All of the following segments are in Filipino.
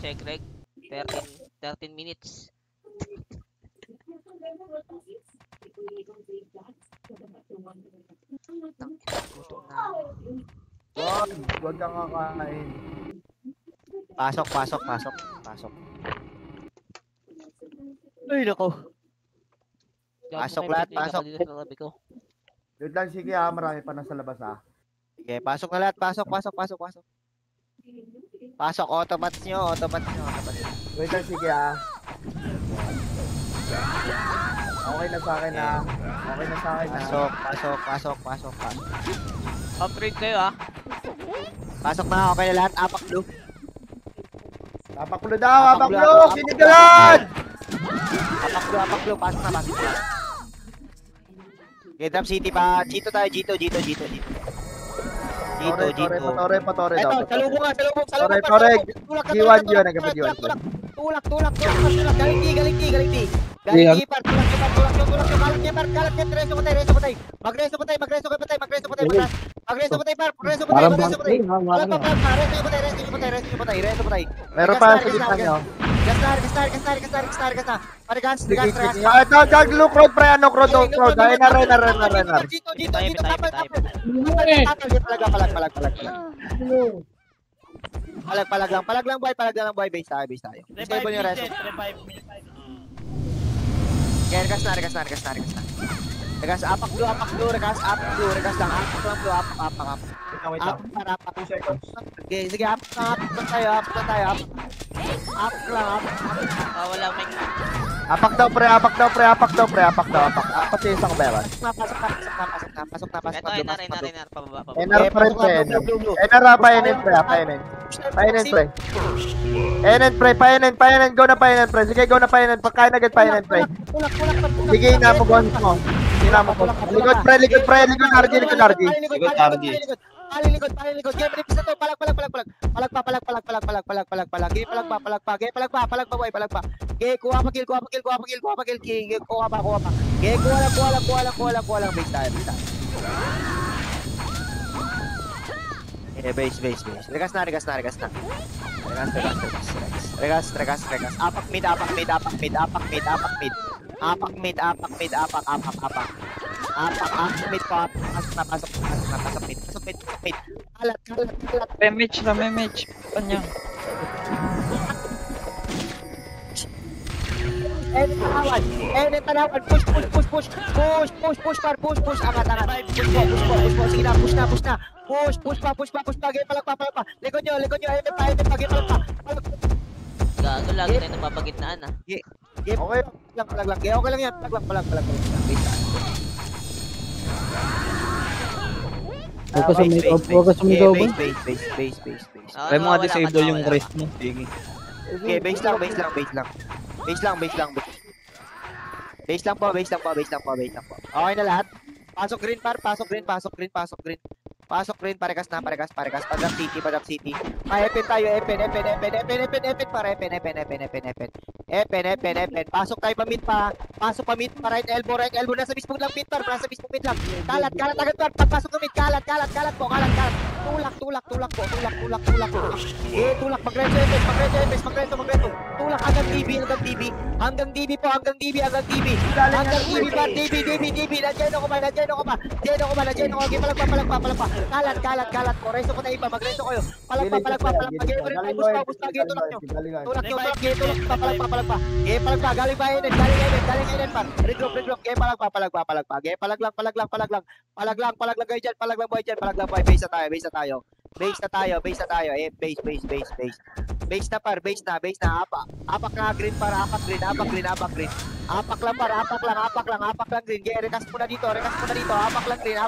Check reg. 13 minutes. Wag kang kakain. Pasok. Ay, nako. Pasok lahat, pasok. Wait lang, sige ha, marami pa nasa labas ha. Sige, pasok na lahat, pasok. Pasok, automats nyo. Wait lang, sige ha. Okay na sa akin ha. Pasok. Upgrade kayo ah. Pasok na, okay na lahat, apak blue. Apak blue, sinigalan! Apak blue, pasok na. Okay, Drop City pa, Gito tayo, Gito. Patore daw. Eto, salubong. Tore, G1, nagkapag-G1. Tulak, galing di. Galing di, par, tulak, kalat, reso ko tayo. Magreso ko tayo, Magreso ko tayo, Meron pa sa gitna nyo. Gas na. Pare-gas. Ito, look road, pre, ano, road. Ayun na. Dito, tapal. Palag lang, boy, base tayo. Stable yung reso. Okay, regas na. Regas, apak blue, regas lang, apak. Wait lang. Apak. Sige, apak tayo. Apak lang. Wala may... Apak daw, pre. Pati isang beran. Pasok na. Ito, NR, pababa. NR pa rin, pre. NR, pa-NN, pre. Pa-NN. Go na pa-NN, pre. Sige, go na pa-NN. Pagkain agad pa-NN, pre. Sige, inamubuhan mo. Likod, pre. Likod, RG. Palilikod. Game reps na to. Palag pa. Boy. Game, kuha pa kill. Kuha pa. Game, kuha lang. Base tayo. Base. Regas na. Regas. Apak mid. Apak mid. Apak mid pa. Pasok mid. Kalat. Memage. Kanya. Enet tanawan. Push. Par. Push. Angat. Push po. Sige na. Push na. Push pa. Game palak pa. Likod nyo. Enet pa. Game palak pa. Gago, lagi tayo napapagitnaan ah. Game. Okay lang. Okay lang yan. Palak. Focus sa middle. Base. Try mo nga disable yung rest mo. Sige. Okay, base lang. Base lang po. Okay na lahat. Pasok green. Parekas na. Padam city. Epen tayo. Epen. Para Epen. Pasok tayo pa mid pa. Right elbow. Nasa mismong lang mid par. Kalat agad par. Pagpasok ng mid. Kalat po. Tulak po. Tulak. Magreto. Tulak hanggang DB po. Hanggang DB par. DB. Nandiyan ako ba? Okay, palagpa. Kalat po. Reso ko tayo iba. Magreso kayo. Palagpa. Gusto tulak nyo. Palagpa. Galing ba Enen par. Regroup. Palagpa. Palag lang kayo dyan. Palag lang boy. Base na tayo. Base na par. Apak na green par. Apak green. Apak lang green. Rekas mo na dito. Apak lang green.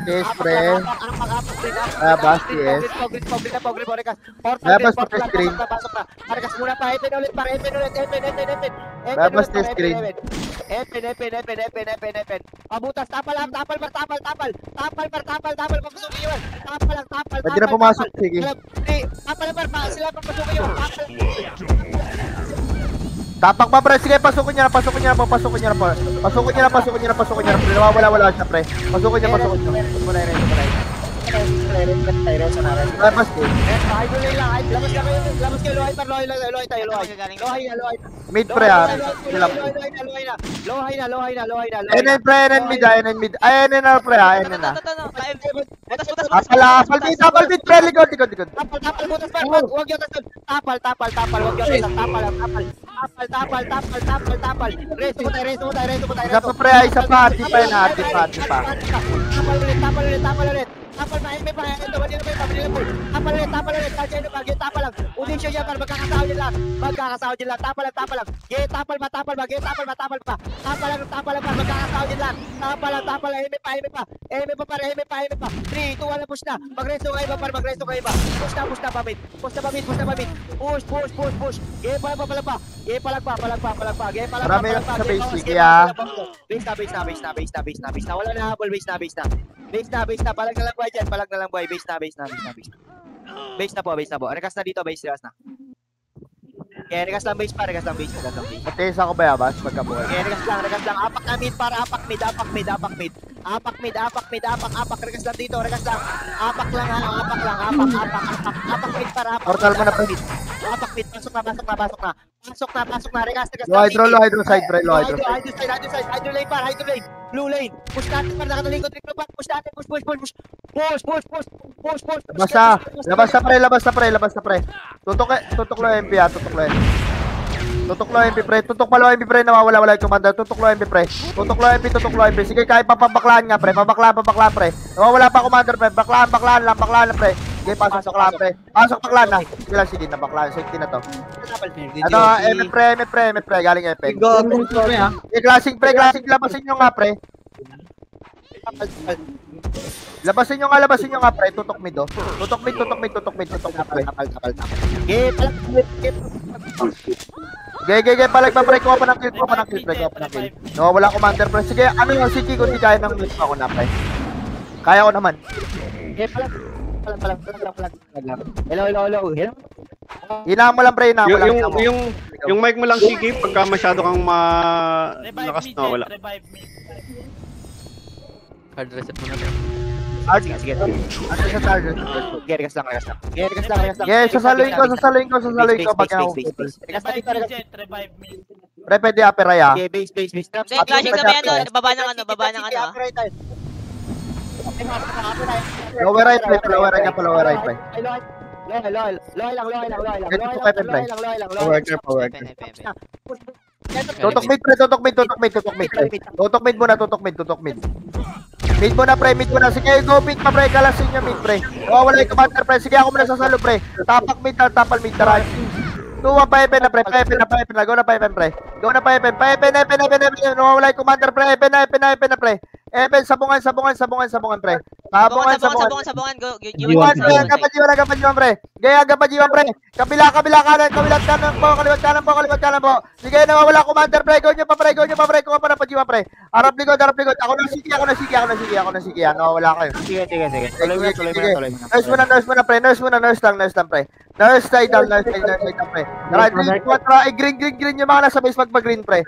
Yes, pre. Apak green. Basti, yes. Green. Rekas. Labas screen. Pasok na. Rekas muna pa. Epen ulit. Labas na screen. Epen. Pabutas. Tapal. Papasok iwan. Tapal. Pwede na pumasok. Sige. Tapal. Sila papasok iwan. Tapak pa, pre. Sige, pasukin niya na. Nawawala siya, pre. Pasukin niya. Labas din. Idol lang. Labas kayo, Lohay tayo. Mid pre ha. Lohay na. NN pre, NN mid ha, NN mid. Ay, NN na pre ha, NN na. Apal mid pre, likod. Tapal, butas pa. Huwag yung tasod. Tapal. Huwag yung tasod. Tapal. Resto mo tayo. Isa pa pre, isa pa. Di pa yun ha, di pa. Tapal ulit. Tapal pa, may pa. Tapal ulit. Kasi ano ba, tapal lang. Udisyon yan para magkakasawa dyan lang. Tapal lang. Tapal ba. Tapal lang, magkakasawa dyan lang. Tapal lang, eme pa. 3, 2, 1, push na. Magresto kayo ba. Push na, pamit. Push. Marami lang sa basic, kaya. Base na. Wala na habol, base na. Palag na lang buhay dyan. Base na. Base na po. Rekas na dito, base na. Kaya rekas lang base. Matis ako ba yabas pagkabuhay? Kaya rekas lang. Apak na mid para apak mid. Apak. Rekas lang dito. Apak lang. Apak mid para apak. Portal mo na pre. Apak mid. Pasok na. Rekas. Low hydro side pre, low hydro. Hydro lane par. Blue lane. Push natin para nakatalikod. Push natin. Push. Labas na pre. Tutok lo MP ha, tutok lo MP pre. Tutok pa lo MP pre, nawawala yung commander. Tutok lo MP pre. Tutok lo MP. Sige, kahit papabaklaan nga pre. Pabaklaan pre. Nawawala pa commander pre. Baklaan lang pre. Sige, pasok baklaan pre. Pasok baklaan na. Sige na baklaan. Safety na to. Ano, MP pre. Galing MP. Classic pre. Labasin nyo nga pre. Labasin nyo nga pre. Tutok mid oh. Tutok mid pre. Gege, palag pa pre. Kuha pa ng kill pre. Nawawala commander pre. Sige, ano yung Siki kung di kaya ng mid ako na pre. Kaya ko naman. Palag. Hello. Hinaan mo lang pre, Yung mic mo lang, Siki, pagka masyado kang lakas na wala. Hard reset mo na to. Sige. Ano sa target? Rekas lang. Yes, sasaluin ko pag ako. Rekas na dito. Pre, pwede aperay ha. Okay, base. Hindi, clashing kami baba ng ano. Lower right pre. Lower right pre. Loy lang. Power. Tutok mid pre. Tutok mid. Mid mo na pre. Sige, go mid pa pre. Kalasin nyo mid pre. Wala yung commander pre. Sige, ako muna sasalo pre. Tapal mid taraj. 2-1 pa Epen na pre. Go na pa Epen pre. Wala yung commander pre. Epen na pre. Epen, sabungan pre. Sabungan, go. Agapan pre. Gaya, agapan pre. Kabila kanan po. Sige, nawawala commander pre. Go nyo pa pre. Kuha pa na pajiwan pre. Harap likod. Ako na siki. Nawawala kayo. Sige. Tuloy mo. Nurse muna pre. Nurse lang pre. Nurse side down pre. Tara, green yung mga nasa base magpa-green pre.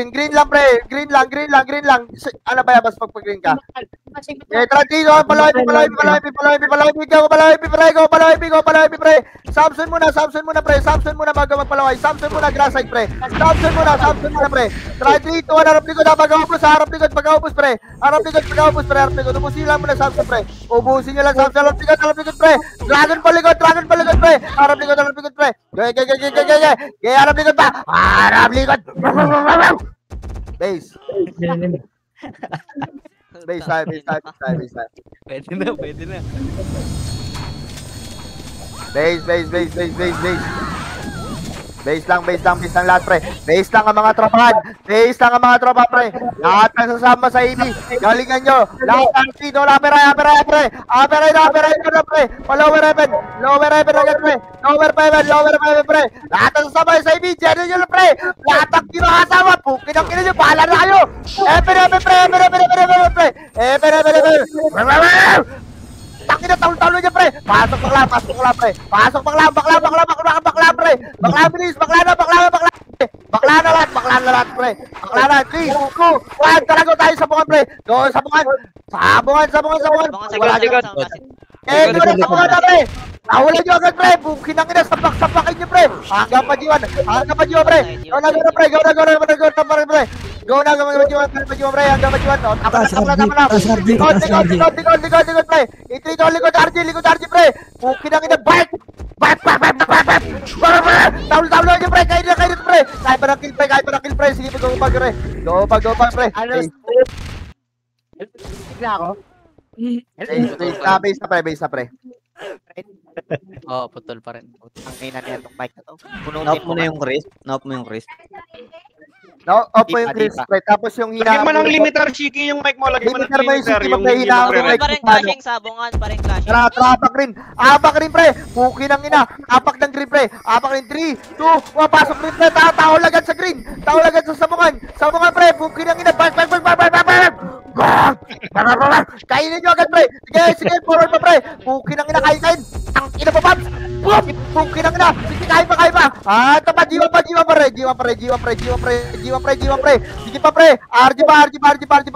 Green lang pre. Green lang. Ano ba yabas pagpa-green ka? Tara dito, palawin pre. Samson muna pre. Bago magpalaway. Samson muna grass side pre. Samson muna pre. Tara dito, harap likod pag-aupos pre. Harap likod. Ubusin lang muna Samson pre. Ubusin nyo lang Samson. Harap likod pre. Dragon pa likod pre. Harap likod pre. Gaya, harap likod pa. Base. Base time. Pwede na. Base lang lahat pre. Base lang ang mga tropa pre. Lahat ng sasama sa EB. Galingan nyo. Lahat ng dito. Aperay pre. Aperay ko na pre. Lower heaven agad pre. Lower pa pre. Lahat ng sasama sa EB. Diyan nyo pre. Lahat ng kinakasama. Pukin ang kinyo. Bahala na kayo. Epen pre. Takina talo niya pre. Pasok bakla pre. Bakla bilis. Bakla. Bakla na lahat, pre. Bakla na lahat. 3, 2, 1. Talago tayo sa bungan, pre. Go, sa bungan. Sabungan. Wala Sabongan, dyan. sabongan. Eh, di ba na sabungan na, pre? Nahulan nyo agad, pre. Bukin ang ina, sapak-sapakin nyo, pre. Hanggang pa G1, pre. Go na, pre. Go na, pre. Go na, pre. Hanggang pa G1. Tama na. Likod, pre. Ito, likod, RG, pre. Bukin ang ina, back. Tawlo nyo, pre. Kain na, pre. Kaya pa ng kill, pre. Sige, go pa, pre. Ano? Tigla ako. Base na, pre. Oo, putol pa rin. Ang ina niya itong mic na to. Knock mo na yung wrist. Knock mo yung wrist. No, opo yung Chris, pre. Tapos yung Lagyan mo ng limitar, Shiki, yung mic mo. Lagyan mo ng Limitar mo yung limitar. Shiki, Yung magkahina ako ng limitar. mic. Pa rin clashing, sabongan pa rin clashing. Apak rin, pre. Puki ng ina. Apak ng green, pre. Apak rin. 3, 2, 1. Pasok green, pre. Tao agad sa green. Tao agad sa sabungan. Sabungan, pre. Puki ng ina. Back. Kainin nyo agad, pre. Sige. Forward pa, pre. Puki ng ina. Kain. Ang ina pa, Babs. Puki ng ina. Sige, kain pa. Ito pa. G1 pre. Sige pa, pre. RG pa,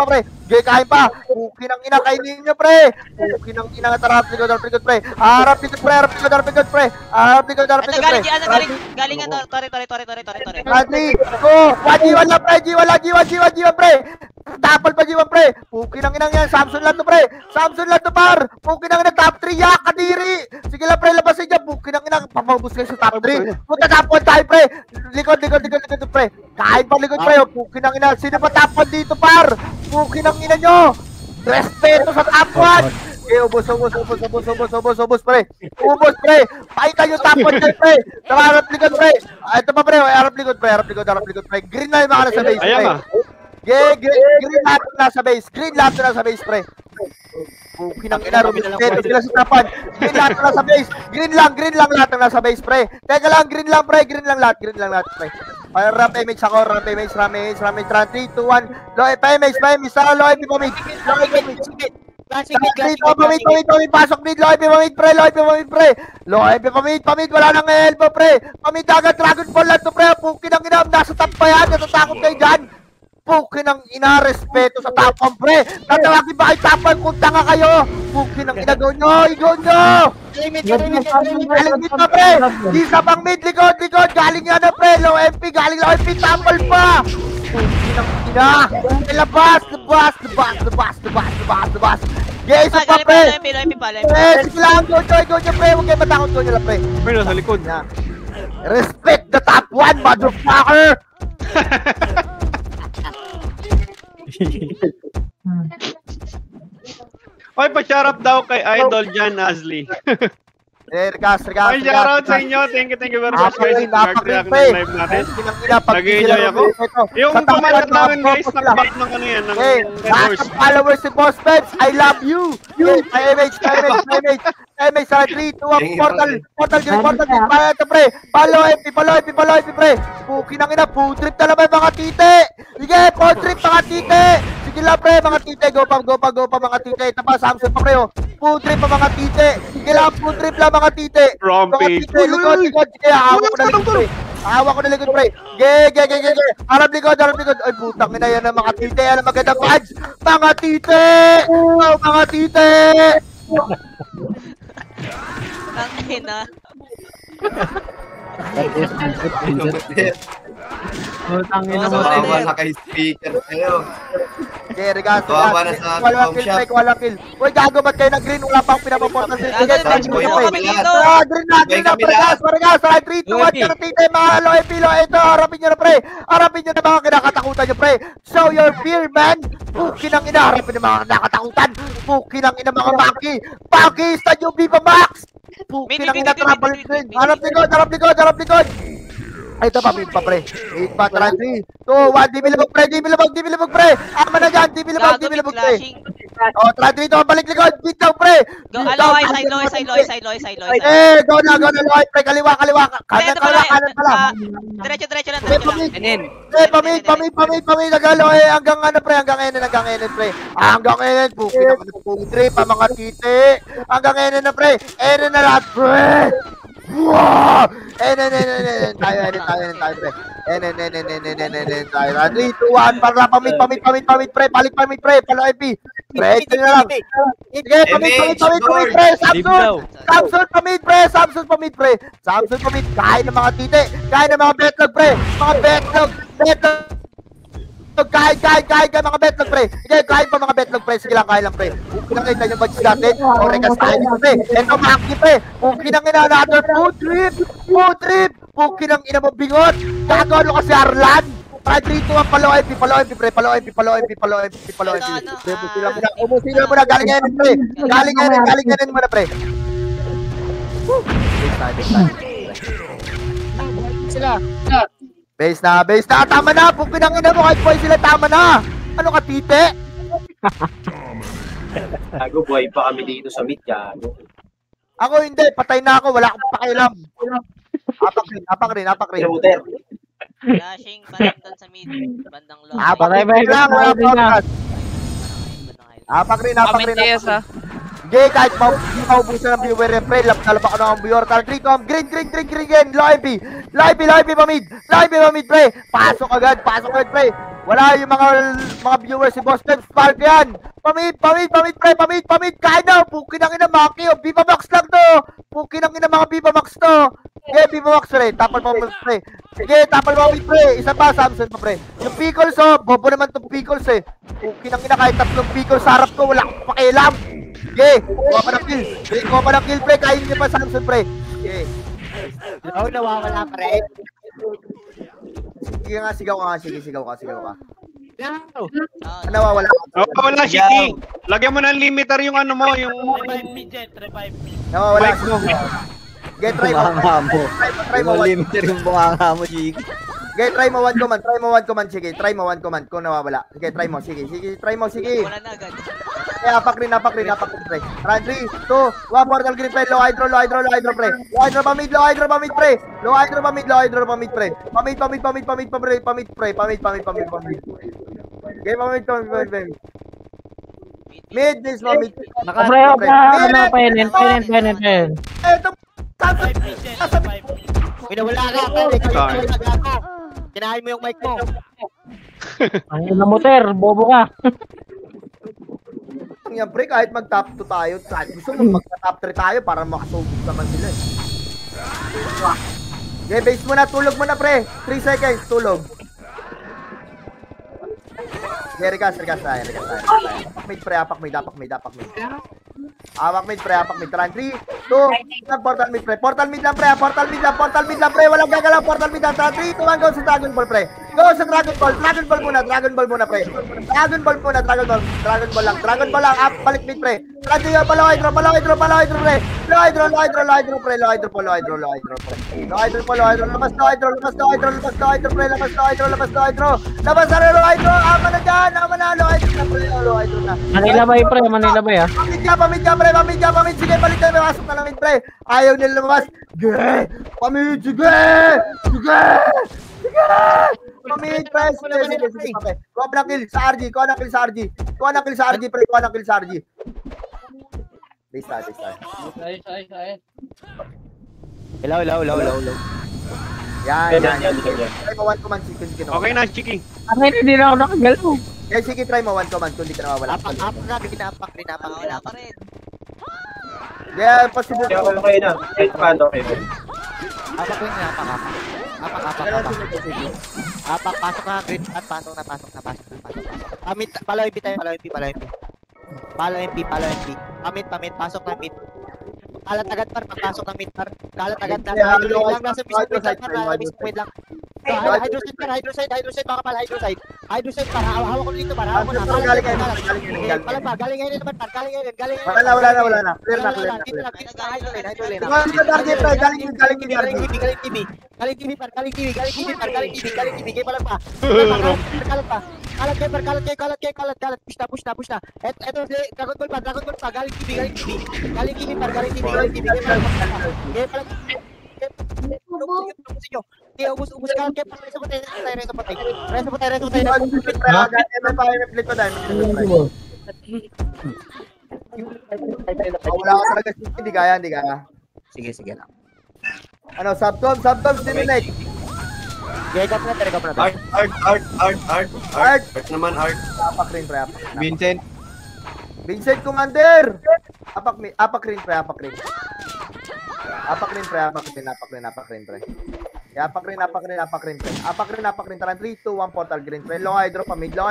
pre. Sige, kain pa. Puki ng ina. Kainin nyo, pre. Puki ng ina. Harap likod, pre. Harap likod, pre. Ito galing ano, tori. Adi, go! G1 lang, pre! G1, pre! Tapal pa G1, pre! Puki ng inang yan! Samson lang to, pre! Par! Puki ng inang top 3, yak! Kadiri! Sige lang, pre! Labasin dyan! Puki ng inang papabus kayo sa top 3! Punta top 1 tayo, pre! Likod, pre! Kain pa likod, pre! Puki ng inang! Sino pa top 1 dito, par? Puki ng ina nyo! Respeto sa top 1! Okay, ubos, pre. Ubos, pre. Pakita yung top 1 dyan, pre. Harap likod, pre. Ito pa, pre. Harap likod, pre. Green na yung mga nasa base, pre. Ayan ah. Green lahat na nasa base, pre. Kinang ina, rumispeto sila sa tapan. Green lahat na nasa base. Green lang lahat na nasa base, pre. Teka lang, green lang lahat, pre. Ramp image ako, ramp image. 3, 2, 1. Low image. Low image. Classic Pamit, pasok mid, low MP, pre. Low MP, pamit, wala nang elbow, pre. Pamit agad, Dragon Ball lang to, pre. Puki ng ina, nasa top pa yan, natatakot kayo dyan. Puki ng ina, respeto sa top 1, pre. Tatawagin ba kayo top 1 kung tanga kayo? Puki ng ina, go nyo. Galing dito, pre. Di sa pang mid, likod. Galing yan na, pre. Low MP, tapal pa. Puki ng ina. Labas. Yes, Ah, pa, galing pre. Low MP pa. Sige lang, go nyo, pre. Huwag kayo matakot, go nyo lang, pre. Pero sa likod. Respect the top 1, motherfucker. Oy, pa-shoutout daw kay Idol Jan Ashley. Regas. Ay, shoutout sa inyo. Thank you very much guys. Nag-react ng live natin. Nag-enjoy ako. Yung pamalat namin guys, nag-back ng ano yan, ng Lahat ng followers si Boss Peps, I love you. MH. 3, 2, 1, portal green, para ito, pre. Follow MP, pre. Puki ng ina, food trip na naman mga tite. Sige, food trip mga tite. Sige lang, pre, mga tite. Go pa, mga tite. Ito pa, Samsung pa, pre, oh. Food trip pa, mga tite. Sige lang, food trip lang, mga tite. Rampage. Likod. Sige, hawak ko na likod, pre. Ge. Harap likod. Ay, putang ina, yan ang mga tite. Yan ang magandang badge. Mga tite. Mga tite. Ang ina. Kawawa na kay speaker kayo. Okay, regas. Kawawa na sa Walang kill. Uy, gago, ba't kayo nag-green? Wala pang pinapaportan sa Gago, kami dito. Green na, Regas. 3, 2, 1, tite, mga low ito, harapin nyo na mga kinakatakutan nyo, pre. Show your fear, man. Puki ng ina, harapin nyo mga kinakatakutan. Puki ng ina, mga Paki, sa nyo, Viva Max. Puki ng ina, trouble screen. Harap likod. Ay, ito pa, mid pa, pre. 8 pa, 3, 2, 1, di bilabog, pre. Ama na dyan, di bilabog, pre. O, 3, 2, balik likod, beat down, pre. Go, low side. Go na, low, pre. Kaliwa. Kanan pala. Diretso lang. Pamit, nagalo, hanggang ano, pre, hanggang enen, pre. Hanggang enen, puki na, pre, pa mga tite. Hanggang enen na, pre. Enen na lahat, pre. Wow! Tayo, pre. 3, 2, 1, para pamit, pre. Balik pamit, pre. Palo MP. Pre, ito na lang. Sige, pamit, pre. Samson, pamit, pre. Samson, pamit. Kain ng mga titi. Kain ng mga betlog, pre. Mga betlog. Kain mga betlog, pre. Sige, kain pa mga betlog, pre. Sige lang, kain lang, pre. Pinakita yung badges natin. O, rekas tayo dito, pre. Ito, maki, pre. Pukin ang ina natin. Food trip. Pukin ang ina mo bingot. Gago, ano kasi Arlan? 5, 3, 2, 1, palo MP, pre. Palo MP. Umusin mo na. Galing ngayon, pre. Galing ngayon mo na, pre. Sila. Base na. Tama na. Pukin ang ina mo. Kahit boy sila, tama na. Ano ka, tite? Gago, buhay pa kami dito sa mid, gago. Ako hindi. Patay na ako. Wala akong pakialam. Apak rin. Router. Flashing balik doon sa mid. Bandang low. Apak rin. Apak rin. Hindi, kahit maubusan ng viewer yan, pre. Lalabak ka na ang viewer. Green. Low MP, pamid, pre. Pasok agad, pre. Wala yung mga viewers si Boss Pep. Spark yan. Pamid, pre. Pamid. Kain na. Pukin ang ina, Maki. Viva Max lang to. Pukin ang ina, mga Viva Max to. Sige, Viva Max, pre. Tapal mo, pre. Sige, tapal mo, pre. Isa pa, Samson pa, pre. Yung pickles, bobo naman itong pickles, eh. Pukin ang ina, kahit 3 pickles sa harap ko, wala akong pakialam. Sige, kuha pa ng kill, pre. Kain niyo pa, Samson, pre. Sige. Oo, nawawala, pre. Sige nga, sigaw ka. No. Nawawala. Wala, Shiki. Lagyan mo ng limiter yung ano mo, yung... Nawawala. Sige, try mo. Try mo. Limiter yung bunganga mo, Jig. Sige, try mo 1 command. Sige, try mo 1 command kung nawawala. Sige, try mo. Sige, try mo. Sige. Wala na agad. Sige, apak rin, pre. Run, 3, 2, 1, portal green, pre. Low hydro, pre. Low hydro, pamid, pre. Low hydro, pamid, pre. Pamid, pre. Pamid. Okay, pamid. Mid, this, pamid. Painin. Eto, Uy, nawala ka, pre. Kinain mo yung mic mo. Ang ina mo, Ter. Bobo ka. yan, pre, kahit mag-top 2 tayo, kahit gusto mo mag-top 3 tayo para makasubok naman sila. Okay, base mo na, tulog mo na, pre. 3 seconds, tulog. Okay, rekas tayo. Apak mid, pre, apak mid. Apak mid, pre. Tran, 3, 2, portal mid, pre. Portal mid lang, pre. Walang gagalaw, portal mid lang. Tran, 3, 2, 1, go sa Dragon Ball, pre. Go sa Dragon Ball muna, pre. Dragon Ball lang. Balik mid, pre. Tran, 3, palo hydro, pre. Low hydro, pre. Labas low hydro, pre. Labas na low hydro. Ama na dyan, low hydro na. Manilabay, pre. Manilabay, ah. Pamid ka, pre. Sige, balik tayo. Masok na lang mid, pre. Ayaw nila lumabas. Sige. Pamid, sige. Pamid, pre. Sige. Kuha na kill sa RG. Pre. Base tayo. Hello. Yan. Try mo 1 command, sige. Okay na, Shiki. Hindi na ako nakagalaw. Okay, sige, try mo 1 command kung di ka nawawala. Apak. Wala pa rin. Yeah, possible. Okay na. Kahit paano, okay. Apak. Pasok na, green. Pasok na. Palo MP tayo, Palo MP. Pamit, pasok na mid. Kalat agad par, pagpasok ng mid par. Kalat agad na. Lang nasa mismo mid lang. Hydroside, baka pala hydroside. Hydroside par, hawak ko dito par, hawak ko na. Galing ngayon naman par, wala na. Clear na. Hydrolane. Galing TV par. Kaya pala pa. Kalat. Push na. Eto, Dragon Ball pa. Galing TV par. Kaya pala. Ubus ka. Kaya pala. Reso pa tayo. Wala ka talaga. Hindi kaya. Sige lang. Ano, subtoms, dinilate. Gaya ka na. Art naman, art. Apak rin, pre. Vincent. Vincent Commander! Apak rin, pre. Apak rin, pre. Apak rin, tara, 3, 2, 1, portal green, pre. Low hydro pa mid po.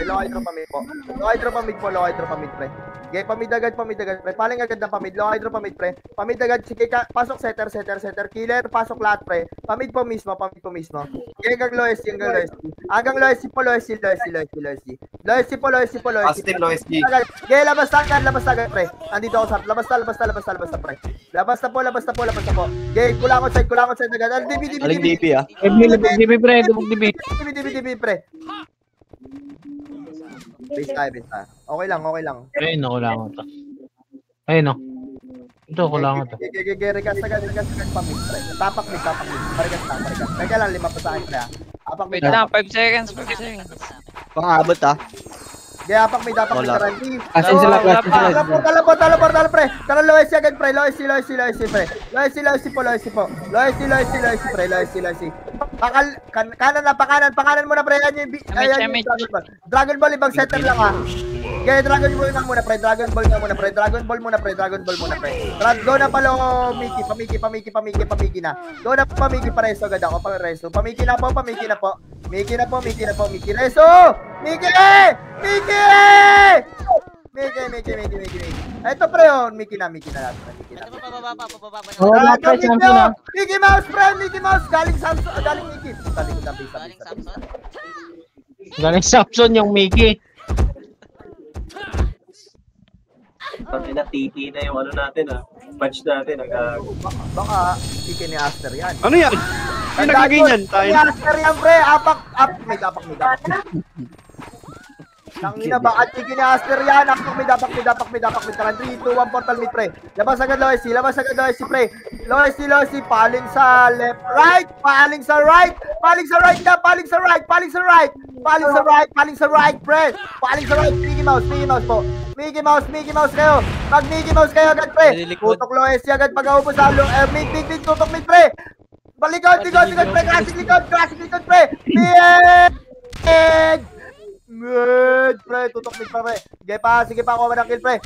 Low hydro pa mid, pre. Okay, pamid agad, pre. Paling agad na pamid. Low hydro pa mid, pre. Pamid agad, sige ka, pasok setter, killer, pasok lahat, pre. Pamid po mismo. Okay, hanggang low SC. Hanggang low SC po. Low SC po. Astin, no SG. Okay, labas agad, pre. Nandito ako sa, labas na, pre. Labas na po. Okay, kulang outside agad. Aling DP ah. DB pre, DB, pre. Base tayo. Okay lang. Ayun, kulangan to. Ayun, no. Ito, kulangan to. Regas agad, pamid, pre. Tapak mid. Parigas. Teka lang, 5 pa sa akin, pre. Apak mid. Wait lang, 5 seconds. Pangabot ah. Kaya apak mid, Randy. Asin sila, Teleport, pre. Tara, low SC agad, pre. Low SC, pre. Low SC po. Low SC, pre. Pakanan mo na, pre. Ayan yung Dragon Ball, ibang setter lang, ha. Kaya Dragon Ball muna, pre. Go na pala, Pamiki na. Go na, Pamiki, pareso agad ako, pareso. Pamiki na po. Miki, reso! Miki! Ito, pre, oh. Miki na lahat. Ito pa, pababa na. Wala pre, champion na. Mickey Mouse, friend! Galing Samson, galing Mickey. Galing Samson. Galing Samson yung Mickey. Pati na titi na yung ano natin patch natin. Baka, Mickey ni Aster yan. Ano yan? Ay, nagaganyan tayo. Ni Aster yan, pre. Apak mid. Tangina ba? At Mickey ni Aster yan. Apak mid. Tara, 3, 2, 1, portal mid, pre. Labas agad, low SC, pre. Low SC, paling sa left, right. Paling sa right, pre. Paling sa right. Mickey Mouse kayo. Mag Mickey Mouse kayo agad, pre. Tutok low SC agad pag-aubos sa mid, tutok mid, pre. Balikod, pre. Classic likod, pre. Mid, pre. Tutok mid, pre. Sige pa, kuha ba ng kill, pre.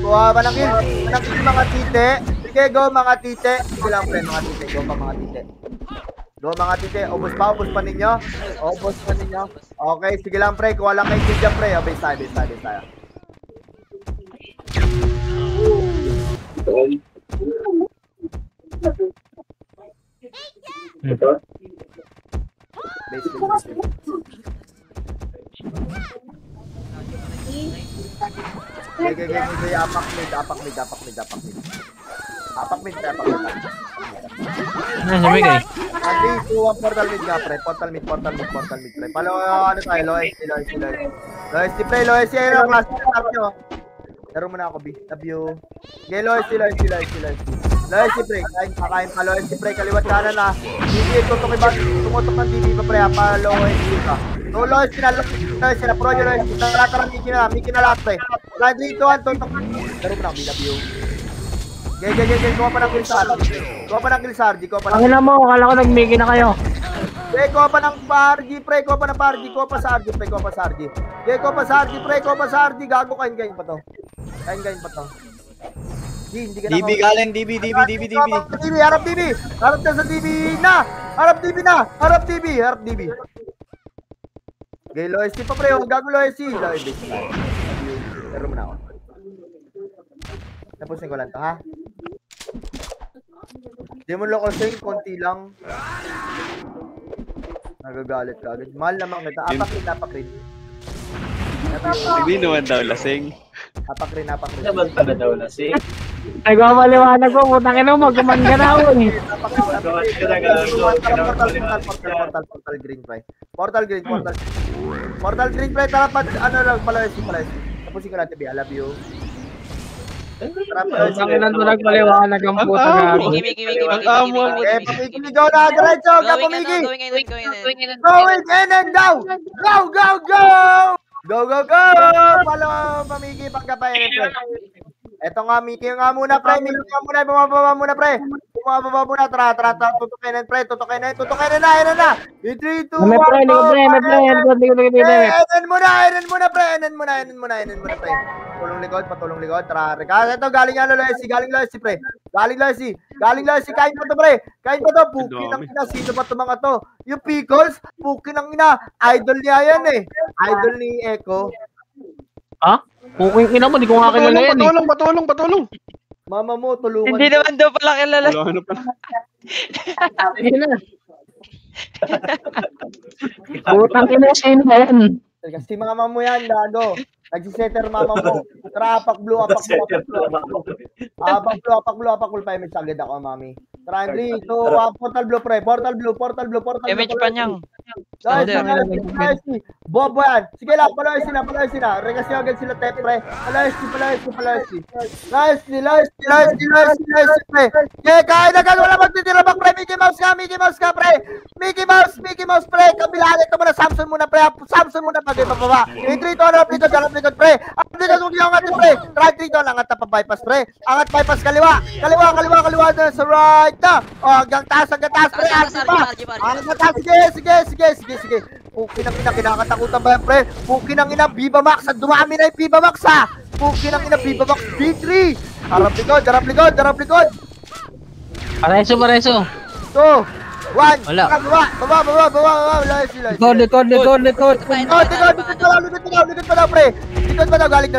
Mga tite. Sige, go, mga tite. Sige lang, pre, mga tite. Go, mga tite. Ubus pa ninyo. Okay, sige lang, pre. Kuha lang kayo kill dyan, pre. Base tayo. Okay, apak mid. Ano sabi kayo? At least, portal mid nga, pre. Portal mid, pre. Palo, ano tayo, low SC, pre. Low SC, ayun ang class. Laro mo na ako, B. Love you. Okay, low SC, pre. Kakain pa, low SC, pre. Kaliwat kanan na. Tumutok ng DB pa, pre. Low SC ka. So, low SC na. Pro yung low SC. Tara, Mickey na lahat, pre. 3, 2, 1, tutok. Laro mo na ako, B. Love you. Okay. Kuha pa ng kill sa RG. Ang ina mo, akala ko nag-Mickey na kayo. Kuha pa ng RG, pre. Kuha pa sa RG. Gago, kain pa to. Hindi ka na. DB galing, DB. Harap DB. Harap na sa DB na. Harap DB. Okay, low SC pa, pre. Gago, low SC. Laro mo na ako. Tapusin ko lang to, ha? Di mo lang kasi, konti lang. Nagagalit ka agad. Mahal naman kita. Apak rin. Hindi naman daw lasing. Apak rin. Naman pala daw lasing. Nagmamaliwanag ko, putang ina mo, magkamangga na ako eh. Portal green, pre. Portal green, pre. Tara, ano lang, palayos. Tapusin ko lang, TV. I love you. Ang ina mo nagmaliwanag ang puta gago. Miki. Go na, diretso. Going in and down. Go. Follow, Pamiki, pagkapain. Eto nga, Mickey nga muna, pre. Mickey nga muna, bumababa muna, pre. Bumababa muna, tara, tutukin na, pre. Tutukin na, ayan na. 3, 2, 1, May pre, Enen muna, pre. Patulong likod, tara, Rikas. Ito, galing Loesi, pre. Galing Loesi, kain pa to, pre. Kain pa to, pukin ng ina, sino ba to mga to? Yung Pickles, pukin ng ina, idol niya yan eh. Idol ni Echo. Ha? Puking ina mo, di ko nga kilala yan eh. Patulong. Mama mo, tulungan. Hindi naman daw pala kilala. Wala na pala. Ayun na. Putang ina, sino ba yan? Kasi mama mo yan, gago. Nagsisetter mama mo. Tara, apak blue. Apak blue. 5 minutes agad ako, mami. Tara, 3, 2, 1, portal blue, pre. Portal blue. Image pa niyang. Nice. Bobo yan. Sige lang, palayos na. Regas nyo agad sila, tep, pre. Palayos. Nice, pre. Okay, kain agad. Wala magtitira bak, pre. Mickey Mouse ka, pre. Mickey Mouse, pre. Kabilaan ito muna. Samson muna, pre. Pagay pababa. 3, 2, 1, dalap likod, pre. Aplikod mo yung angat, pre. Right, 3, 2, angat na pa-bypass, pre. Angat, bypass, kaliwa na sa right na. O, hanggang taas, pre. Hanggang taas, sige. Pukin ang ina, kinakatakutan ba yan, pre? Pukin ang ina, Viva Max. Dumami na yung Viva Max, ha? Pukin ang ina, Viva Max, B3. Harap likod. Pareso. 2, 1. Wala. Baba. Likod. Likod pa daw, pre.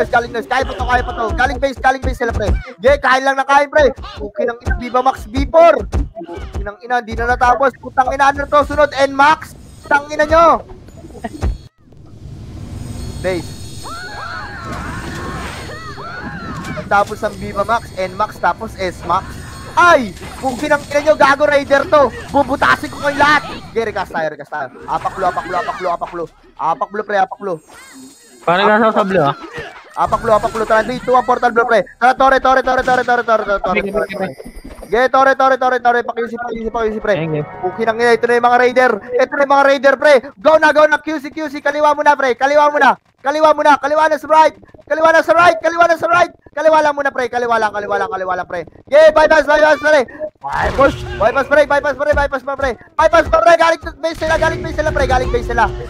Galing nurse. Kaya pa to. Galing base sila, pre. Kain lang na kain, pre. Pukin ang ina, Viva Max, B4. Pukin ang ina, di na natapos. Putang ina, ano to, sunod, N-Max. Putang ina nyo. Base. Tapos ang Viva Max, N-Max, tapos S-Max. Ay! Pukin ang ina nyo, gago Raider to. Bubutasin ko kayo lahat. Rekas tayo. Apak blue, pre. Parang nasa sa blue, ah. Apak blue. Tara, 3, 2, 1, portal blue, pre. Tara, tore. Tore. Pakiusi, pre. Pukin ang ina, ito na yung mga Raider. Pre. Go na, QC. Kaliwa muna, pre. Kaliwa na sa right. Kaliwa lang muna, pre. Kaliwa lang, pre. Bypass, pre. Bypass, pre.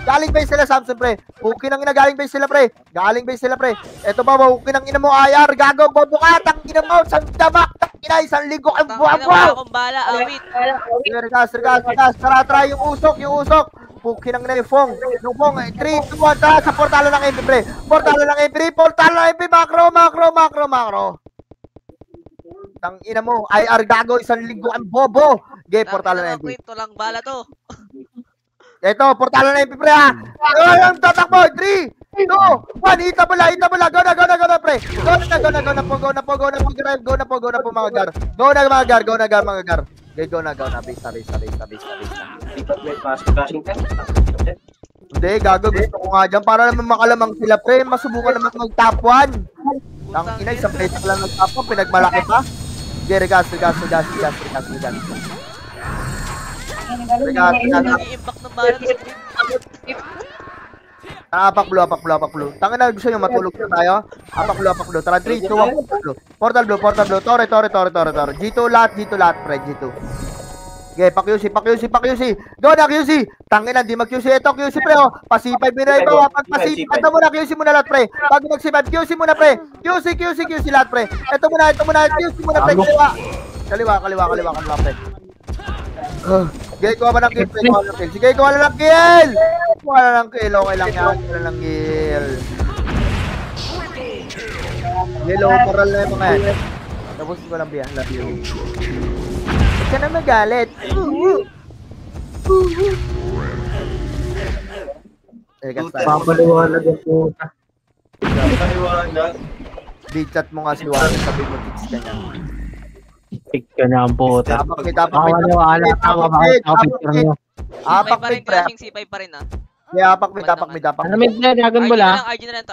Galing base sila, Samson, pre. Pukin ang ina, galing base sila, pre. Eto ba, pukin ang ina mo, IR. Gago, bubukatang ina mo, sandamak. Isang linggo ang buwa. Kumbala, awit. Regas. Tara, yung usok. Pukin ang ina ni Fong. 3, 2, 1, tara sa portalo ng MP, pre. Portalo ng MP, macro. Tang ina mo, IR gago, isang linggo ang bobo. Portalo ng MP. Ito lang bala to. Ito, portalo ng MP, pre, ha. Ang tatakbo, 3, 2, 1, hita mo lang, go na, pre. Go na po, mga gar. Go na, gar. Go na, base. Hindi, gago, gusto ko nga dyan, para naman makalamang sila, pre. Masubukan naman mag-top 1. Ang ina, isang beses lang nag-top 1, pinagmalaki pa. Regas. Nag-i-impact ng bala to. Apak blue. Tangin na, gusto nyo matulog na tayo? Apak blue. Tara, 3, 2, 1, portal blue. Tore. G2 lahat, pre, G2. Pa-QC. Go na, QC. Tangin na, di mag-QC. Ito, QC, pre, oh. Pasipay, binay ba? Pag pasipay, ito muna, QC muna lahat, pre. Pag mag-sipay, QC muna, pre. QC lahat, pre. Ito muna, QC muna, pre. Kaliwa, pre. Kuha ba ng kill, pre? Sige, kuha na ng kill. Okay lang yan. Yellow, moral na yung mga yan. Tapos ko lang biya. Love you. Huwag ka na magalit. Papaliwanag yung puta. Di-chat mo nga si Juan. Sabi mo, tics ka niya. Tik ka na ang puta. Apakit. Apak pa rin, clashing C5 pa rin, ah. Yeah, apak. Ano mid na, dragon ball, ah? RG na rin to.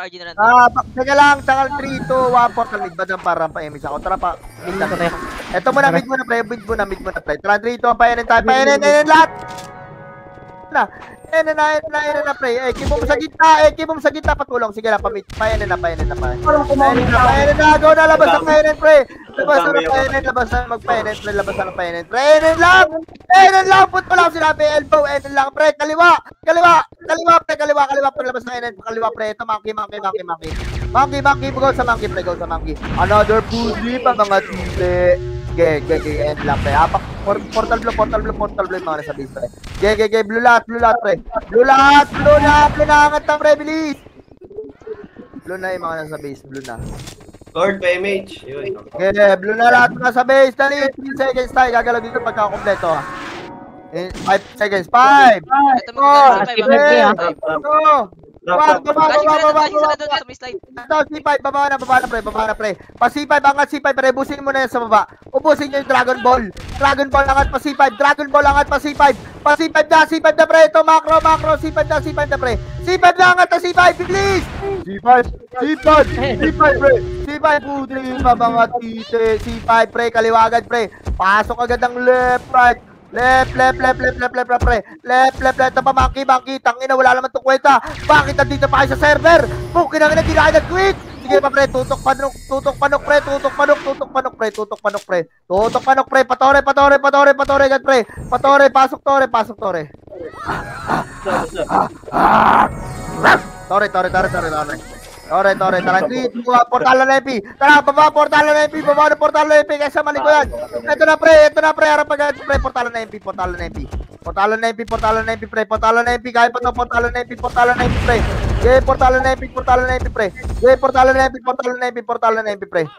Teka lang, takal 3, 2, 1, portal mid ba dyan para pa-emis ako? Tara pa, mid na. Ito muna, mid muna, pre. Tara, 3, 2, payanin tayo. Payanin lahat. Ayan na, pre. Keep mo sa gitna, patulong. Sige na, pamit. Payan na. Payan na, go na, labas na payanin, pre. Labas na magpayanin, pre. Labas na payanin. Payanin lang, put mo lang sinabi, elbow, payanin lang, pre. Kaliwa, pre. Labas na payanin, kaliwa, pre. Ito, monkey. Go sa monkey. Another pussy, pa mga tite. End lang, pre. Portal blue, mga nasa base, pre. Blue lahat, pre. Blue na, angat na, pre, bilis. Blue na yung mga nasa base, blue na. Lord, PMH. Yun. Blue na lahat mga nasa base. Dali, 3 seconds tayo. Gagalaw dito pagkakompleto. 5 seconds. 5, Ito 4, 3, 2, Drop. baba. sa may slide. Ito, C5, baba na, pre. Pa C5, angat C5, pre. Ubusin mo na yan sa baba. Ubusin nyo yung Dragon Ball, angat pa C5. Pa C5 na, pre. Ito, macro. C5 na, pre. C5 na, angat na C5, bilis. C5, pre. C5, putri, mga tite. C5, pre. Kaliwagan, pre. Pasok agad ang left, right. Left, pre. Left. Ito pa, monkey. Tangina, wala naman itong kwenta. Bakit nandito pa kayo sa server? Pukin na di na kayo nag-quit. Sige pa, pre. Tutok panok, pre. Patore, agad, pre. Patore, pasok, tore. Tore. Tara, 3, 2, portal na MP. Tara, baba, portal na MP. Kaysa mali ko yan. Ito na, pre. Harap agad, pre. Portal na MP, pre. Kaya pa to, portal na MP, pre. Okay, portal na MP, pre. Pre.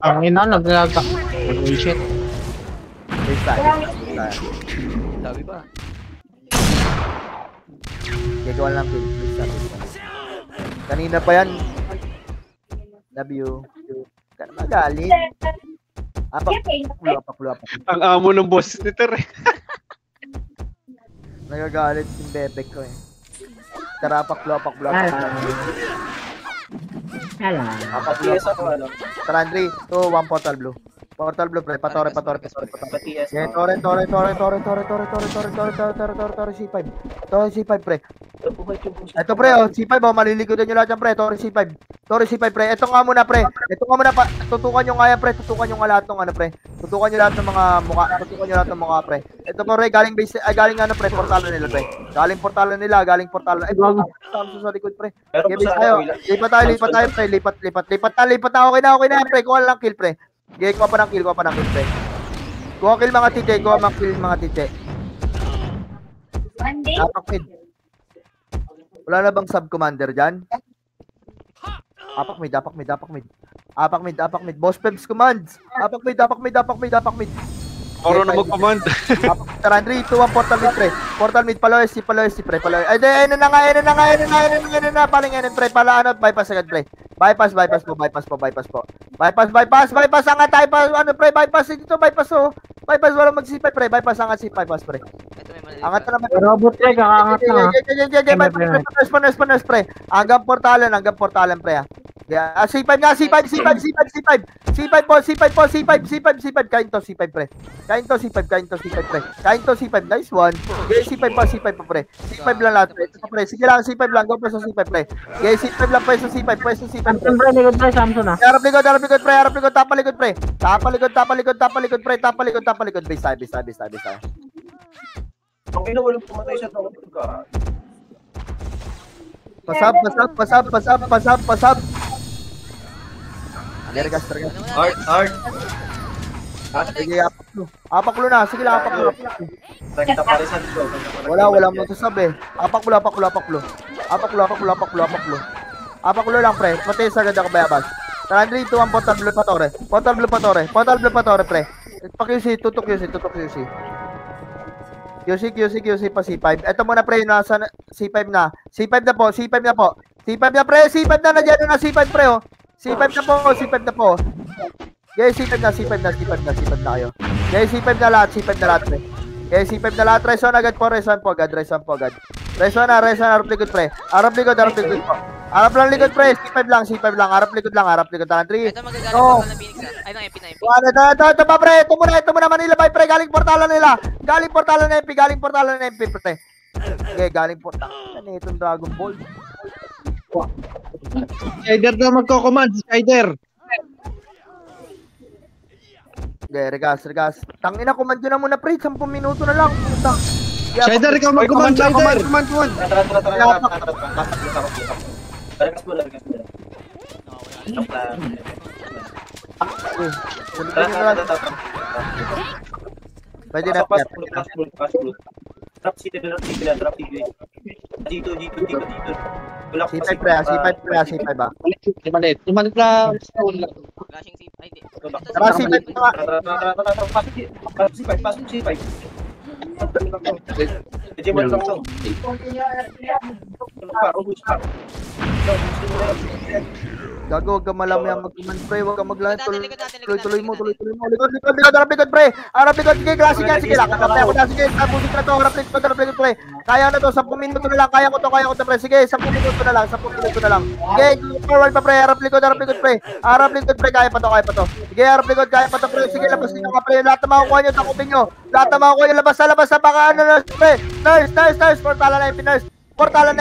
Ang ina, naglaga. Shit. Base tayo. Sabi ba? Gagawa lang kill. Kanina pa yan. Love you. Ka na magalit. Apak. Ang amo ng boss nito rin. Nagagalit yung bebek ko eh. Tara, apak. Kapatias ako, ano. Tara, 3, 2, 1, portal blue. Pre. Patore. Kapatias Yeah, ako. tore. C5, pre. Ito, pre, C5, malilikodan nyo lahat yan, pre. Tore C5, pre. Ito nga muna, pre. Tutukan nyo nga yan, pre. Tutukan nyo lahat ng ano, pre. Tutukan nyo lahat ng mukha, pre. Ito, pre, galing ano, pre, portalan nila, pre. Galing portalan. Ay, Samsung sa likod, pre. Pero Game sa tayo. akin, Lipat tayo, pre. Lipat na. Okay na, pre. Kuha lang kill, pre. Okay, kuha pa ng kill, pre. Kuha kill mga tite. Apak mid. Wala na bang sub-commander dyan? Apak mid. Boss Peps commands. Apak mid. Oro na mag-command. Tara, 3, 2, 1, portal mid, pre. Portal mid, paloy si, pre. Ay, ayun na nga. Paling yan, pre. Bypass agad, pre. Bypass po. Bypass, angat tayo pa. Ano, pre, bypass dito, oh. Bypass, wala mag-C5, pre. Bypass, angat C5, pre. Ito may mali. Angat na naman. Robot, pre. Kakangat na. Bypass, pre. Hanggang portalan, pre. Yeah, C5 nga, C5. C5 po. Kain to, C5, pre. Nice one. Okay, C5 po, pre. C5 lang lahat, pre. Ito, pre. Sige lang, C5 lang. Go pa sa C5, pre. Okay, C5 lang, pre. Sa C5, pre. Samson, pre. Likod, pre. Samson, ah. Harap likod, pre. Tapalikod, pre. Tapalikod. Base tayo. Ang ina, walang pumatay sa tao. Pasab. Gas. Art. Sige, apak lo na. Sige lang, apak lo. Nakita parisan ko. Wala mo sasabi. Apak lo. Apak lo lang, pre. Pati sa ganda ka bayabas. Tara, 3, 2, 1, portal blue patore, pre. Pa-QC, tutok QC. QC pa C5. Ito muna, pre, nasa C5 na. C5 na po. C5 na, pre. C5 na, nandiyan na C5, pre, oh. C5 na po. Okay, C5 na kayo. Okay, C5 na lahat, pre. Okay, C5 na lahat. Reson po agad. Reson na, harap likod, pre. Harap likod po. Harap lang likod, pre. C5 lang. Harap likod. Tara, 3. Ito magagalit ko ng Phoenix, ah. Ay, ng MP. Ito pa, pre. Ito muna, Manila Bay, pre. Galing portalan nila. Galing portalan ng MP, pre. Okay, galing po. Ano itong Dragon Ball? Spider na magko-command, Spider. Okay, regas. Tangina, command yun na muna, pre. 10 minuto na lang. Puta. Spider, ikaw mag-command, Spider. Rekas mo lang. Pwede na. Drop city na. Dito. C5 pre, C5 ba? Tumalit lang. Flashing safe. Ay, di. Tara, C5 pa. Pasok C5. Medyo mo lang to. Gago, huwag ka malamang mag-command, pre. Huwag ka maglaan. Likod natin. Tuloy mo. Likod, harap likod, pre. Harap likod, sige, klase yan. Sige, lakad na, pre. Ako na, sige. Musik na to, harap likod, pre. Kaya na to, 10 minuto na lang. Kaya ko to, pre. Sige, 10 minuto na lang. Sige, forward pa, pre. Harap likod, pre. Harap likod, pre. Kaya pa to. Sige, harap likod, kaya pa to, pre. Sige, labas ninyo ka, pre. Lahat na makukuha nyo, takupin nyo. Lahat na makukuha nyo, labas na. Baka ano, pre. Nurse. Portalan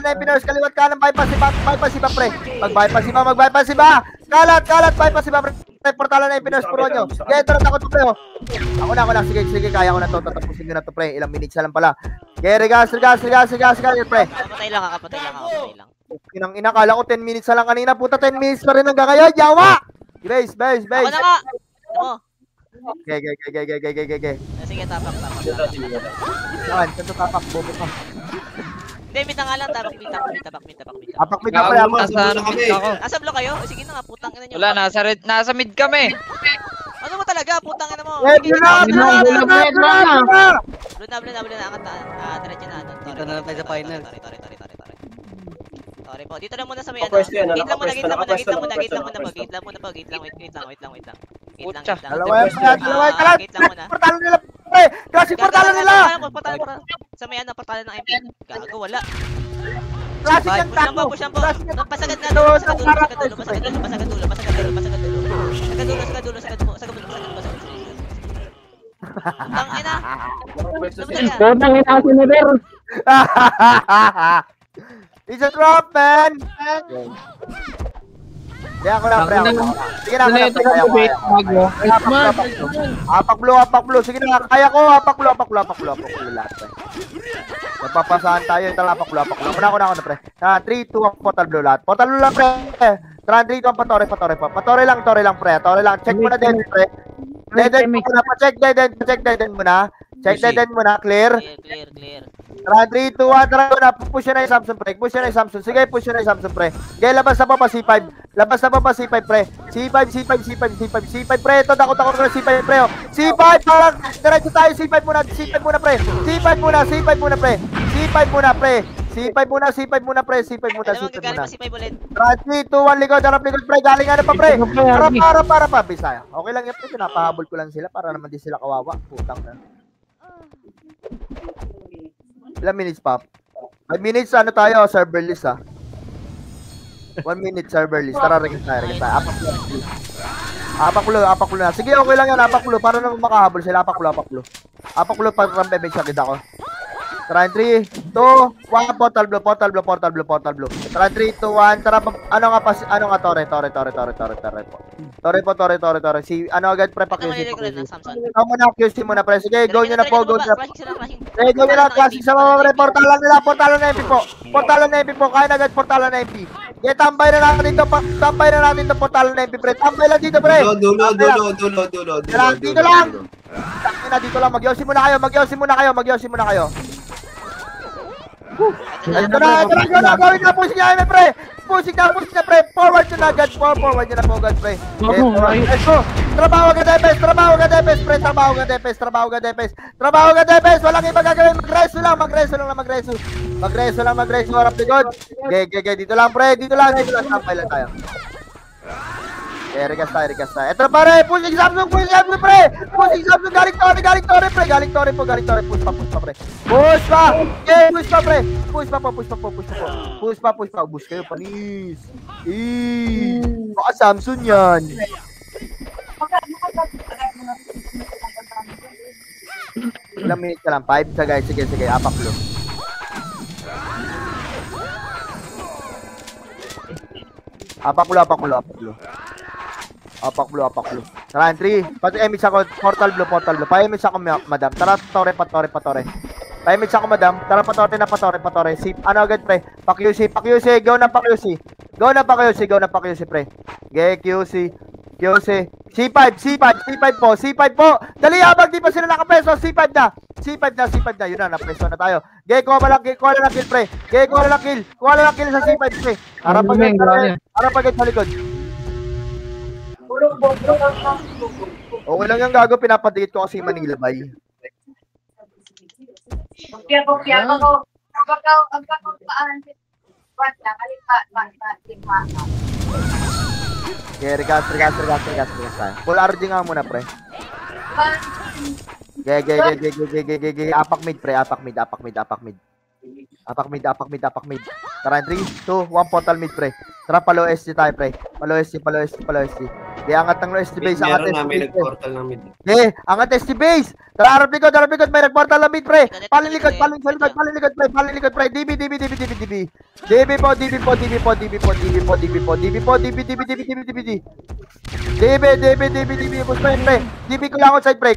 na yung pinurse. Kaliwat ka ng bypass iba, pre. Mag-bypass iba. Kalat, bypass iba, pre. Portalan na yung pinurse, puro nyo. Okay, tara, takot to, pre. Ako na. Sige, kaya ko na to. Tatapusin nyo na to, pre. Ilang minutes na lang pala. Okay, regas, pre. Kapatay lang. Inang inakala ko 10 minutes na lang kanina. Puta, 10 minutes pa rin hanggang ngayon. Yawa! Base. Ako na nga. Ano? Okay. Sige, tapak. Saan? Saan to tapak? Bobo ka. Hindi, mid na nga lang. Tapak. Tapak mid na pre. Nasa mid ako. Nasa block kayo? Sige na nga, putang ina nyo. Wala, nasa mid kami. Ano mo talaga? Putang ina mo. Blue na. Angat na. Diretso na. Dito na lang tayo sa final. Sorry po. Dito lang muna sa may ano. Pwes yan, Gate lang muna. nakapwes Gate lang na, po. Wait lang. Putya. Dalawa yan. Gate lang muna. Portalan nila, pre. Kasi portalan nila. Portalan. Sa may ano, portalan ng MP. Gago, wala. Klase yung tapo. Push lang po. Pasagad na dulo. Tang ina. It's a drop, man. Di ako na, pre. Sige na, kaya ko. Apak blue. Sige na, kaya ko. Apak blue lahat, pre. Napapasahan tayo. Tara, apak blue. Ako na, pre. 3, 2, 1, portal blue lahat. Portal blue lang, pre. Tara, 3, 2, 1, patore pa. Patore lang, pre. Tore lang. Check mo na din, pre. Dead muna. Check dead muna. Check dead muna. Clear. Tara, 3, 2, 1, tara na. Push na yung Samsung, pre. Sige, push na yung Samsung, pre. Okay, labas na pa C5. Pre. C5, pre. Ito, takot ko na C5, pre. C5, parang, diretso tayo, C5 muna, pre. C5 muna, pre. Tara, 3, 2, 1, likod, harap, pre. Galing ano pa, pre. Harap pa, Bisaya. Okay lang yan, pre. Pinapahabol ko lang sila para naman di sila kawawa. Putang na. Ilang minutes, Pop? 5 minutes, ano tayo? Server list, ha? 1 minute server list. Tara, regis tayo. Apak blue na. Sige, okay lang yan. Apak blue. Para naman makahabol sila. Apak blue. Para rampe bench agad ako. Tara, 3, 2, 1, portal blue. Tara, 3, 2, 1. Tara, ano nga, tore. Tore. Si, ano agad, pre, pa-QC. Ikaw muna, QC muna, pre. Sige, go nyo na po. Sige, go nyo na, classic sa mga, pre. Portalan na MP po. Kaya na agad, portalan na MP. Okay, tambay na natin to, portalan na MP, pre. Tambay lang dito, pre. Dulo. Dito lang. Dito lang, magyosi muna kayo. Ito na, gawin na, pushing na, pre. Forward nyo na agad, pre. Trabaho ka, Depes, pre. Walang iba gagawin, magreso lang, harap likod. Okay, dito lang, pre. Tampay lang tayo. Okay, regas tayo. Ito pare, pushing Samsung, pre. Pushing Samsung, galing tore, pre. Push pa, pre. Okay, push pa, pre. Push pa. Ubus kayo, panis. Baka Samsung yan. Ilang minutes ka lang? 5? Sige, apak blue. Apak blue. Tara, 3. Pati image ako, portal blue. Pa-image ako, madam. Tara, patore. Pa-image ako, madam. Tara, patore. Ano agad, pre? Pa-QC. Go na pa-QC, pre. QC. C5 po. Dali, habang di pa sila nakapreso. C5 na. Yun na, napreso na tayo. Kuha na lang kill, pre. Kuha na lang kill sa C5, pre. Harap agad sa likod. Okay lang yung gago, pinapadikit ko kasi Manila Bay. Okay, regas. Full RG nga muna, pre. Apak mid, pre. Apak mid. Tara, 3, 2, 1, portal mid, pre. Tara, palo SC tayo, pre. Palo SC. Kaya angat ng SC base, angat SC base. Nag-portal ng mid. Angat SC base. Tara, harap likod, may nag-portal ng mid, pre. Paling likod, pre. DB po. Bus pa yun, pre. DB, kulang outside, pre.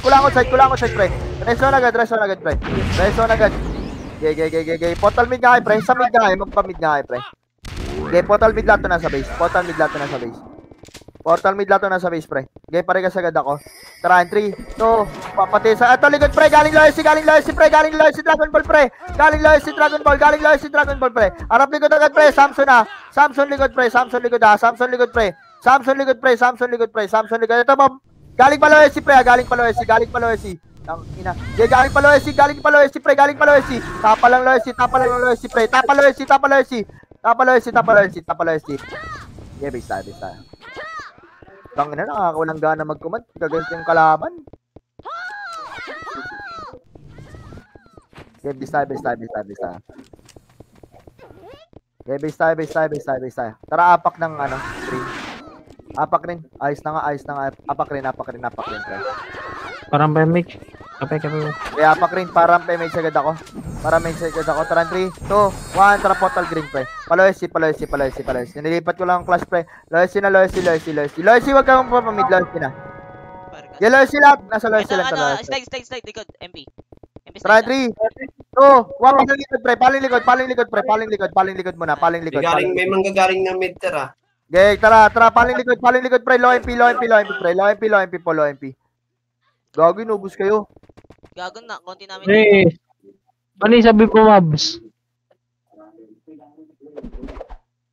Reso na agad, pre. Gay. Portal mid nga, pre. Sa mid nga, magpa-mid nga, pre. Gay, portal mid lato na sa base. Pre. Gay, paregas agad ako. Tara, 3, 2, papati sa... Ito, likod, pre. Galing loyalty, pre. Galing loyalty, Dragon Ball, pre. Harap likod agad, pre. Samson likod, pre. Ito, ma'am. Galing pa loyalty, pre. Galing pa loyalty. Ina. Galing pa loyalty, pre. Tapa lang loyalty, pre. Tapa loyalty. Yeah, base tayo. Tangina, nakakawalang gana mag-command. Gaganto yung kalaban. Okay, base tayo. Okay, base tayo. Tara, apak ng green. Apak rin. Ayos na nga. Apak rin. Pre. Parang pemik. Kapay. Kaya apak rin. Parang pemik agad ako. Tara, 3, 2, 1. Tara, portal green, pre. Paloysi. Nilipat ko lang ang clash, pre. Loysi, wag kang papamid. Loysi na. Loysi lahat. Nasa loysi lang. Slide, likod, MP. Tara, 3, 2, 1. Paling likod muna. May manggagaling na mid, tara. Okay, tara, paling likod, pre. Low MP, pre. Low MP. Gago, inubos kayo. Gago na, konti namin. Ano yung sabi po, Mabs?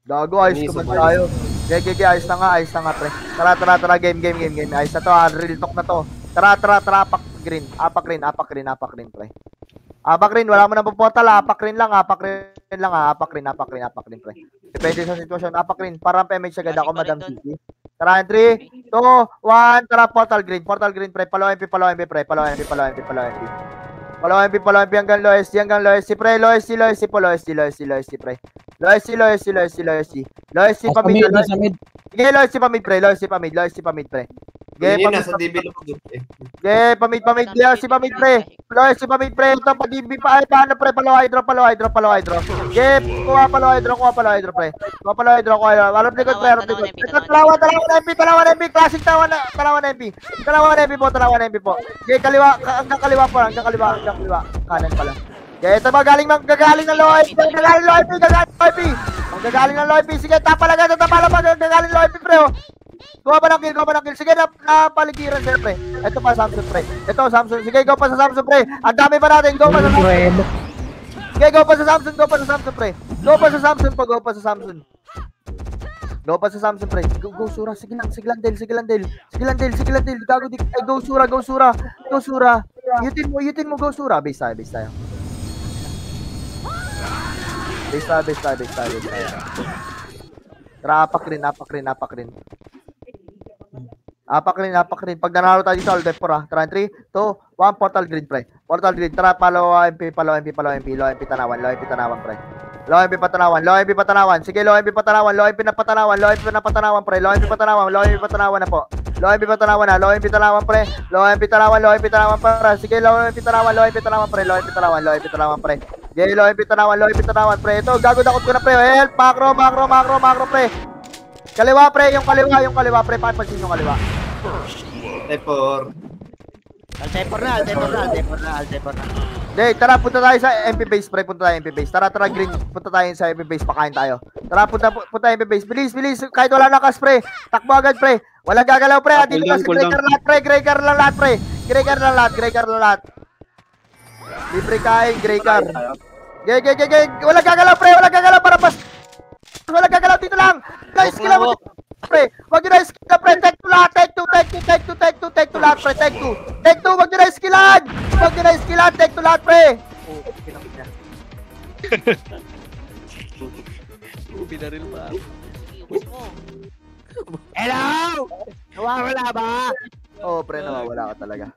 Gago, ayos ko ba tayo? Ayos na nga, pre. Tara, game. Ayos na to, real talk na to. Tara, apak green, pre. Apak rin, wala mo na puportal, apak rin lang, pre. Depende sa sitwasyon, apak rin, parang PMH agad ako, Madam TC. Tara, 3, 2, 1, tara, portal green, pre. Palo MP, pre. Palo MP hanggang loyalty, pre. Loyalty, pre. Loyalty pa mid. Sige, loyalty pa mid, pre. Yun nasa DB lang. Pamid. Loyalty pa mid, pre. Ito, pa-DB pa. Ay, paano, pre? Palo hydro. Kuha palo hydro, pre. Harap likod, pre. Ito, talawan MP. Classic talawan MP po. Okay, hanggang kaliwa. Kanan pala. Okay, ito ba gagaling ng low IP. Sige, tapa lang. Gagaling low IP, pre. Kuha ba ng kill? Sige, napaligiran siya, pre. Ito pa, Samson, pre. Sige, go pa sa Samson, pre. Ang dami pa natin. Go pa sa Samson, pre. Go pa sa Samson, pre. Go, Sura. Sige lang, Del. Gago, ay, go, Sura. Yutin mo, go, Sura. Base tayo. Tara, apak rin. Pag nanalo tayo dito, Aldef por, Tara, 3, 2, 1, portal green, pre. Tara, palo MP. Low MP tanawan, pre. Low MP patanawan. Sige, low MP na patanawan, pre. Low MP patanawan na po. Low MP pa tanawan na. Low MP tanawan pre. Low MP tanawan para. Sige, low MP tanawan pre. Low MP tanawan pre. Sige, low MP tanawan pre. Ito, gagod-dakot ko na pre. Help, macro pre. Kaliwa pre, yung kaliwa pre. Papansin yung kaliwa. Tepor. Altepor na. Dey, tara, punta tayo sa MP base pre. Tara, green. Punta tayo sa MP base, pakain tayo. Tara, punta MP base. Bilis. Kahit wala nakas pre. Takbo agad pre. Walang gagalaw pre. Dito kasi Greycar lang lahat pre. Greycar lang lahat. Libre kain, Greycar. Gay. Walang gagalaw pre. Para pas. Walang gagalaw dito lang. Guys, skill mo pre. Wag niyo na skill pre. Take to lahat. Take to lahat pre. Take two. Wag niyo na skillan. Take to lahat pre. Binaril ba? Iwas mo. Hello! Nawawala ba? Oh, pre, nawawala ka talaga.